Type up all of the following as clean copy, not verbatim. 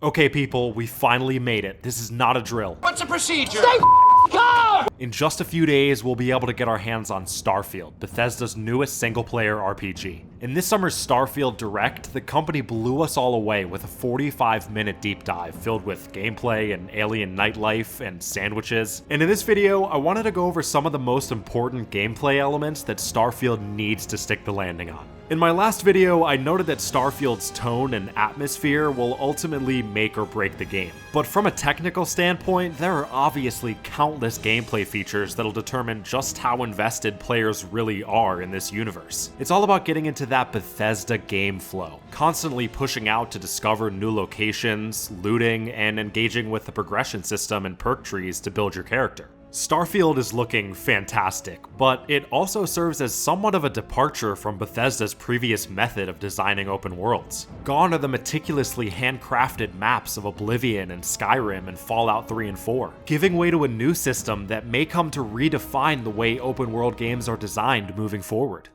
Okay people, we finally made it. This is not a drill. What's the procedure? Stay calm! In just a few days, we'll be able to get our hands on Starfield, Bethesda's newest single-player RPG. In this summer's Starfield Direct, the company blew us all away with a 45-minute deep dive filled with gameplay and alien nightlife and sandwiches. And in this video, I wanted to go over some of the most important gameplay elements that Starfield needs to stick the landing on. In my last video, I noted that Starfield's tone and atmosphere will ultimately make or break the game. But from a technical standpoint, there are obviously countless gameplay features that'll determine just how invested players really are in this universe. It's all about getting into that Bethesda game flow, constantly pushing out to discover new locations, looting, and engaging with the progression system and perk trees to build your character. Starfield is looking fantastic, but it also serves as somewhat of a departure from Bethesda's previous method of designing open worlds. Gone are the meticulously handcrafted maps of Oblivion and Skyrim and Fallout 3 and 4, giving way to a new system that may come to redefine the way open world games are designed moving forward.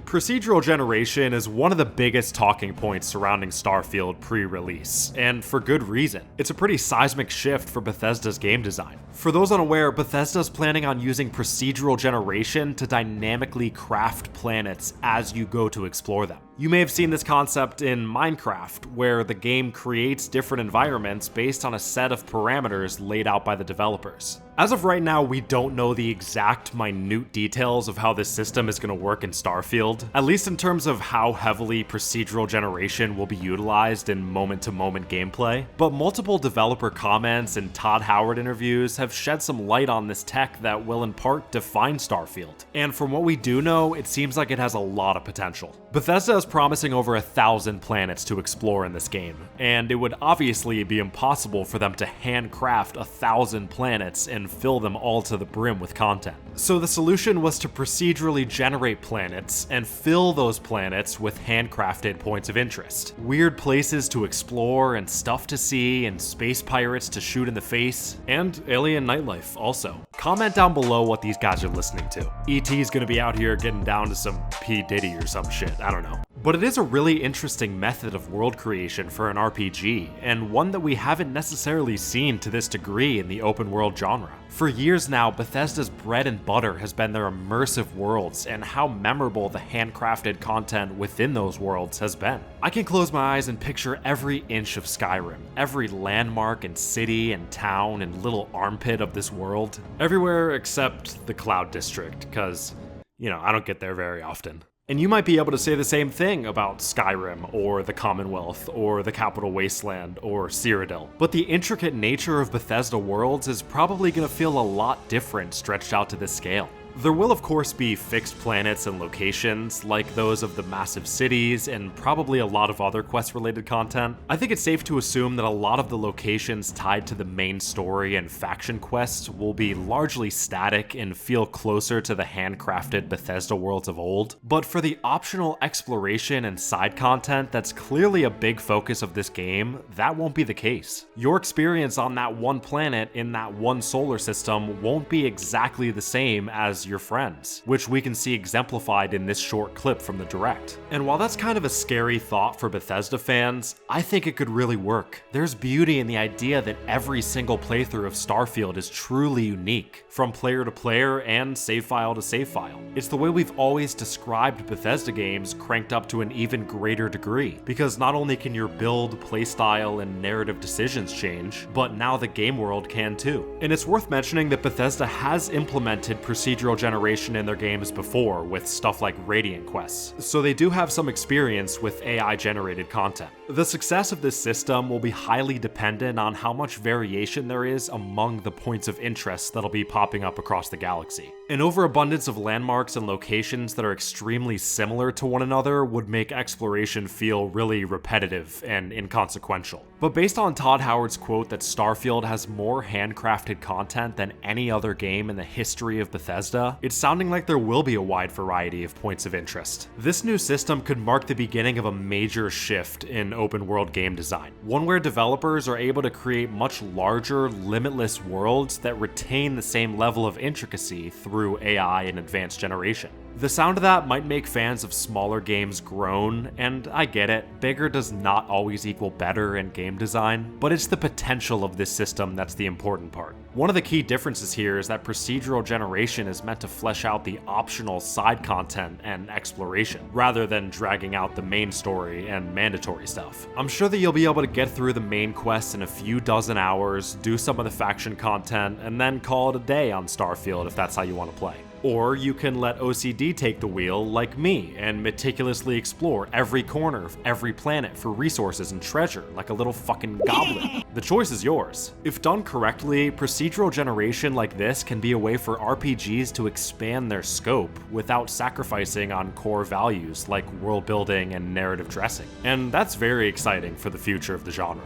Procedural generation is one of the biggest talking points surrounding Starfield pre-release, and for good reason. It's a pretty seismic shift for Bethesda's game design. For those unaware, Bethesda's planning on using procedural generation to dynamically craft planets as you go to explore them. You may have seen this concept in Minecraft, where the game creates different environments based on a set of parameters laid out by the developers. As of right now, we don't know the exact minute details of how this system is going to work in Starfield, at least in terms of how heavily procedural generation will be utilized in moment-to-moment gameplay, but multiple developer comments and Todd Howard interviews have shed some light on this tech that will in part define Starfield. And from what we do know, it seems like it has a lot of potential. Bethesda is promising over 1,000 planets to explore in this game, and it would obviously be impossible for them to handcraft 1,000 planets and fill them all to the brim with content. So the solution was to procedurally generate planets and fill those planets with handcrafted points of interest. Weird places to explore and stuff to see and space pirates to shoot in the face, and alien nightlife also. Comment down below what these guys are listening to. E.T.'s gonna be out here getting down to some P. Diddy or some shit, I don't know. But it is a really interesting method of world creation for an RPG, and one that we haven't necessarily seen to this degree in the open world genre. For years now, Bethesda's bread and butter has been their immersive worlds and how memorable the handcrafted content within those worlds has been. I can close my eyes and picture every inch of Skyrim, every landmark and city and town and little armpit of this world, everywhere except the Cloud District, cause, I don't get there very often. And you might be able to say the same thing about Skyrim, or the Commonwealth, or the Capital Wasteland, or Cyrodiil. But the intricate nature of Bethesda worlds is probably going to feel a lot different stretched out to this scale. There will of course be fixed planets and locations, like those of the massive cities, and probably a lot of other quest-related content. I think it's safe to assume that a lot of the locations tied to the main story and faction quests will be largely static and feel closer to the handcrafted Bethesda worlds of old. But for the optional exploration and side content that's clearly a big focus of this game, that won't be the case. Your experience on that one planet in that one solar system won't be exactly the same as your friends, which we can see exemplified in this short clip from the Direct. And while that's kind of a scary thought for Bethesda fans, I think it could really work. There's beauty in the idea that every single playthrough of Starfield is truly unique, from player to player and save file to save file. It's the way we've always described Bethesda games cranked up to an even greater degree, because not only can your build, playstyle, and narrative decisions change, but now the game world can too. And it's worth mentioning that Bethesda has implemented procedural generation in their games before with stuff like Radiant quests, so they do have some experience with AI-generated content. The success of this system will be highly dependent on how much variation there is among the points of interest that'll be popping up across the galaxy. An overabundance of landmarks and locations that are extremely similar to one another would make exploration feel really repetitive and inconsequential. But based on Todd Howard's quote that Starfield has more handcrafted content than any other game in the history of Bethesda, it's sounding like there will be a wide variety of points of interest. This new system could mark the beginning of a major shift in open world game design, one where developers are able to create much larger, limitless worlds that retain the same level of intricacy through AI and advanced generation. The sound of that might make fans of smaller games groan, and I get it, bigger does not always equal better in game design, but it's the potential of this system that's the important part. One of the key differences here is that procedural generation is meant to flesh out the optional side content and exploration, rather than dragging out the main story and mandatory stuff. I'm sure that you'll be able to get through the main quest in a few dozen hours, do some of the faction content, and then call it a day on Starfield if that's how you want to play. Or you can let OCD take the wheel like me and meticulously explore every corner of every planet for resources and treasure like a little fucking goblin. The choice is yours. If done correctly, procedural generation like this can be a way for RPGs to expand their scope without sacrificing on core values like world building and narrative dressing. And that's very exciting for the future of the genre.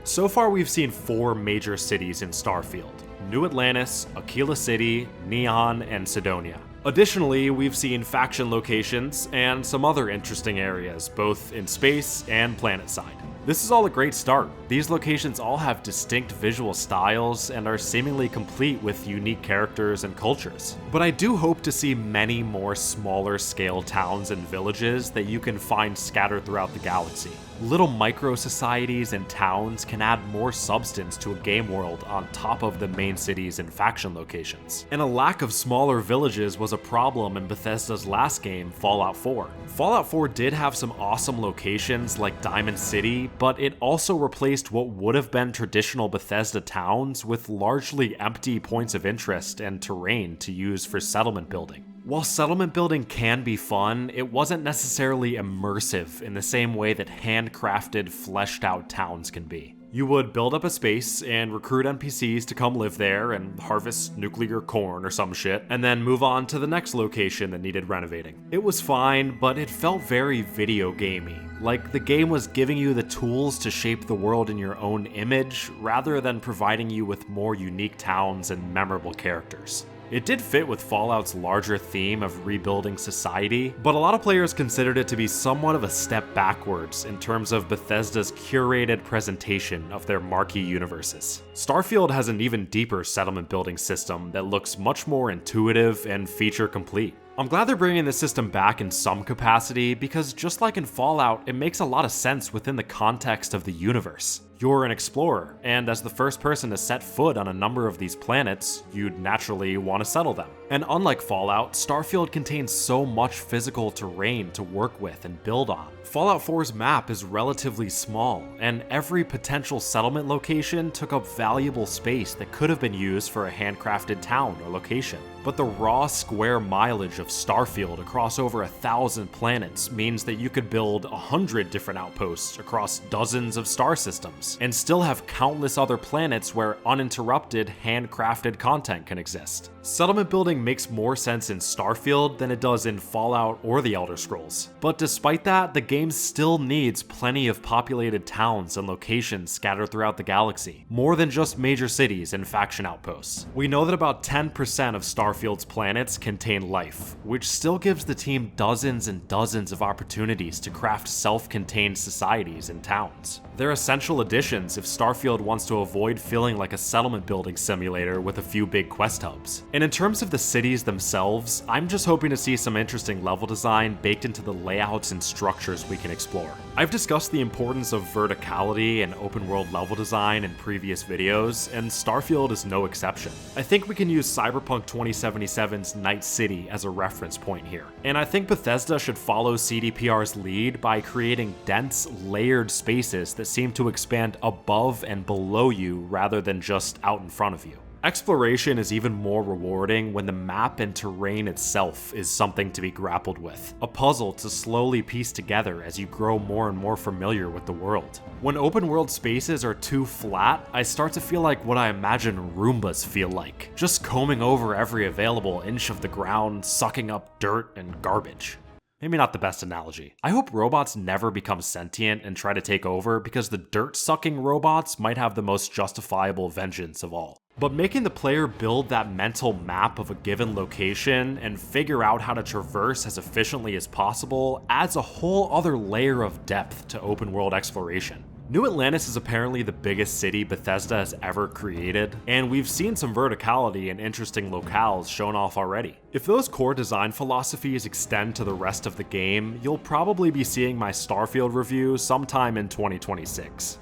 So far we've seen 4 major cities in Starfield: New Atlantis, Aquila City, Neon, and Cydonia. Additionally, we've seen faction locations and some other interesting areas, both in space and planetside. This is all a great start. These locations all have distinct visual styles and are seemingly complete with unique characters and cultures. But I do hope to see many more smaller scale towns and villages that you can find scattered throughout the galaxy. Little micro-societies and towns can add more substance to a game world on top of the main cities and faction locations. And a lack of smaller villages was a problem in Bethesda's last game, Fallout 4. Fallout 4 did have some awesome locations like Diamond City, but it also replaced what would have been traditional Bethesda towns with largely empty points of interest and terrain to use for settlement building. While settlement building can be fun, it wasn't necessarily immersive in the same way that handcrafted, fleshed out towns can be. You would build up a space and recruit NPCs to come live there and harvest nuclear corn or some shit, and then move on to the next location that needed renovating. It was fine, but it felt very video gamey, like the game was giving you the tools to shape the world in your own image, rather than providing you with more unique towns and memorable characters. It did fit with Fallout's larger theme of rebuilding society, but a lot of players considered it to be somewhat of a step backwards in terms of Bethesda's curated presentation of their marquee universes. Starfield has an even deeper settlement building system that looks much more intuitive and feature complete. I'm glad they're bringing this system back in some capacity because just like in Fallout, it makes a lot of sense within the context of the universe. You're an explorer, and as the first person to set foot on a number of these planets, you'd naturally want to settle them. And unlike Fallout, Starfield contains so much physical terrain to work with and build on. Fallout 4's map is relatively small, and every potential settlement location took up valuable space that could have been used for a handcrafted town or location. But the raw square mileage of Starfield across over 1,000 planets means that you could build 100 different outposts across dozens of star systems, and still have countless other planets where uninterrupted, handcrafted content can exist. Settlement building makes more sense in Starfield than it does in Fallout or the Elder Scrolls. But despite that, the game still needs plenty of populated towns and locations scattered throughout the galaxy, more than just major cities and faction outposts. We know that about 10% of Starfield's planets contain life, which still gives the team dozens and dozens of opportunities to craft self-contained societies and towns. They're essential additions if Starfield wants to avoid feeling like a settlement building simulator with a few big quest hubs. And in terms of the cities themselves, I'm just hoping to see some interesting level design baked into the layouts and structures we can explore. I've discussed the importance of verticality and open world level design in previous videos, and Starfield is no exception. I think we can use Cyberpunk 2077's Night City as a reference point here. And I think Bethesda should follow CDPR's lead by creating dense, layered spaces that seem to expand above and below you rather than just out in front of you. Exploration is even more rewarding when the map and terrain itself is something to be grappled with, a puzzle to slowly piece together as you grow more and more familiar with the world. When open world spaces are too flat, I start to feel like what I imagine Roombas feel like, just combing over every available inch of the ground, sucking up dirt and garbage. Maybe not the best analogy. I hope robots never become sentient and try to take over because the dirt-sucking robots might have the most justifiable vengeance of all. But making the player build that mental map of a given location and figure out how to traverse as efficiently as possible adds a whole other layer of depth to open world exploration. New Atlantis is apparently the biggest city Bethesda has ever created, and we've seen some verticality and interesting locales shown off already. If those core design philosophies extend to the rest of the game, you'll probably be seeing my Starfield review sometime in 2026.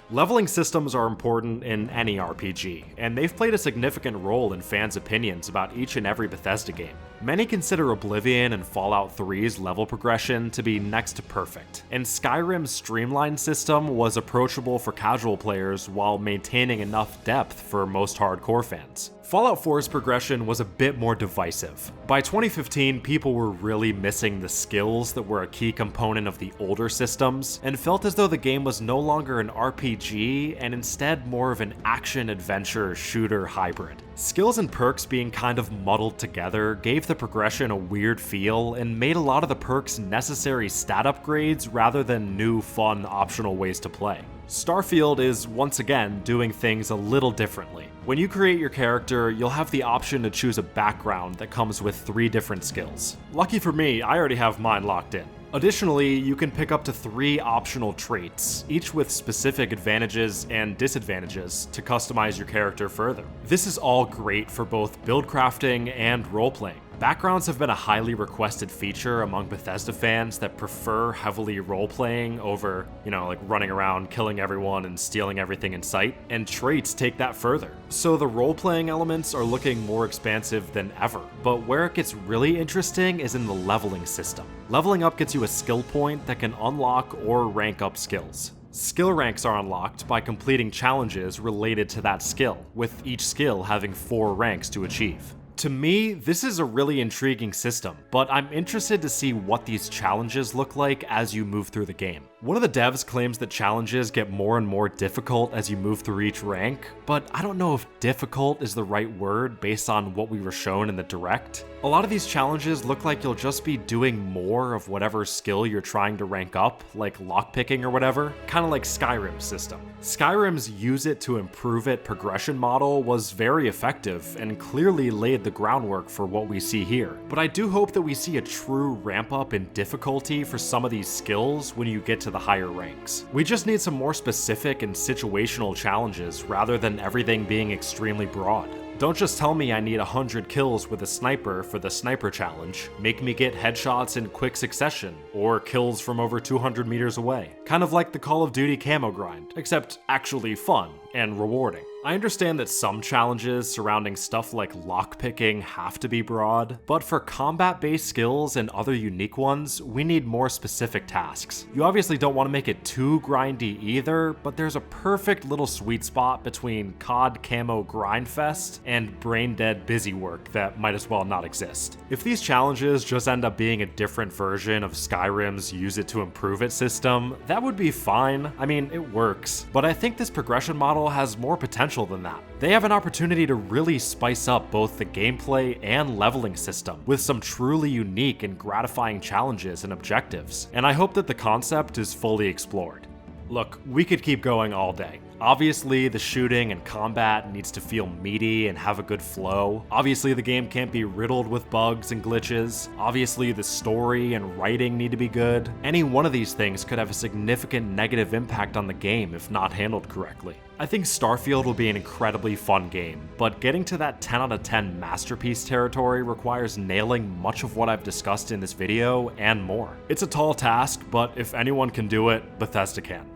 Leveling systems are important in any RPG, and they've played a significant role in fans' opinions about each and every Bethesda game. Many consider Oblivion and Fallout 3's level progression to be next to perfect, and Skyrim's streamlined system was approachable for casual players while maintaining enough depth for most hardcore fans. Fallout 4's progression was a bit more divisive. By 2015, people were really missing the skills that were a key component of the older systems, and felt as though the game was no longer an RPG and instead more of an action-adventure shooter hybrid. Skills and perks being kind of muddled together gave the progression a weird feel and made a lot of the perks necessary stat upgrades rather than new, fun, optional ways to play. Starfield is, once again, doing things a little differently. When you create your character, you'll have the option to choose a background that comes with 3 different skills. Lucky for me, I already have mine locked in. Additionally, you can pick up to 3 optional traits, each with specific advantages and disadvantages to customize your character further. This is all great for both build crafting and roleplaying. Backgrounds have been a highly requested feature among Bethesda fans that prefer heavily role-playing over, like running around, killing everyone, and stealing everything in sight, and traits take that further. So the role-playing elements are looking more expansive than ever, but where it gets really interesting is in the leveling system. Leveling up gets you a skill point that can unlock or rank up skills. Skill ranks are unlocked by completing challenges related to that skill, with each skill having 4 ranks to achieve. To me, this is a really intriguing system, but I'm interested to see what these challenges look like as you move through the game. One of the devs claims that challenges get more and more difficult as you move through each rank, but I don't know if difficult is the right word based on what we were shown in the direct. A lot of these challenges look like you'll just be doing more of whatever skill you're trying to rank up, like lockpicking or whatever, kind of like Skyrim's system. Skyrim's use it to improve it progression model was very effective and clearly laid the groundwork for what we see here. But I do hope that we see a true ramp up in difficulty for some of these skills when you get to the higher ranks. We just need some more specific and situational challenges rather than everything being extremely broad. Don't just tell me I need 100 kills with a sniper for the sniper challenge. Make me get headshots in quick succession, or kills from over 200 meters away. Kind of like the Call of Duty camo grind, except actually fun and rewarding. I understand that some challenges surrounding stuff like lockpicking have to be broad, but for combat-based skills and other unique ones, we need more specific tasks. You obviously don't want to make it too grindy either, but there's a perfect little sweet spot between COD Camo Grindfest and brain-dead busy work that might as well not exist. If these challenges just end up being a different version of Skyrim's use it to improve it system, that would be fine. I mean, it works, but I think this progression model has more potential than that. They have an opportunity to really spice up both the gameplay and leveling system with some truly unique and gratifying challenges and objectives, and I hope that the concept is fully explored. Look, we could keep going all day. Obviously, the shooting and combat needs to feel meaty and have a good flow. Obviously, the game can't be riddled with bugs and glitches. Obviously, the story and writing need to be good. Any one of these things could have a significant negative impact on the game if not handled correctly. I think Starfield will be an incredibly fun game, but getting to that 10 out of 10 masterpiece territory requires nailing much of what I've discussed in this video and more. It's a tall task, but if anyone can do it, Bethesda can.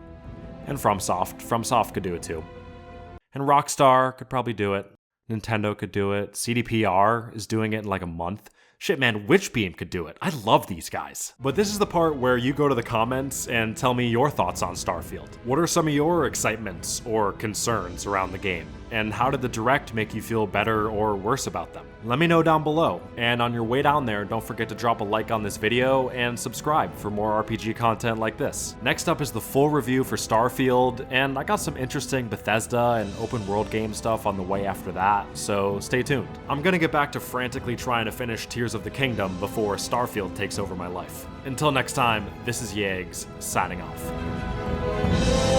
And FromSoft could do it too. And Rockstar could probably do it. Nintendo could do it. CDPR is doing it in like a month. Shit, man, Witchbeam could do it. I love these guys. But this is the part where you go to the comments and tell me your thoughts on Starfield. What are some of your excitements or concerns around the game? And how did the Direct make you feel better or worse about them? Let me know down below. And on your way down there, don't forget to drop a like on this video and subscribe for more RPG content like this. Next up is the full review for Starfield, and I got some interesting Bethesda and open world game stuff on the way after that, so stay tuned. I'm gonna get back to frantically trying to finish Tears of the Kingdom before Starfield takes over my life. Until next time, this is Yags, signing off.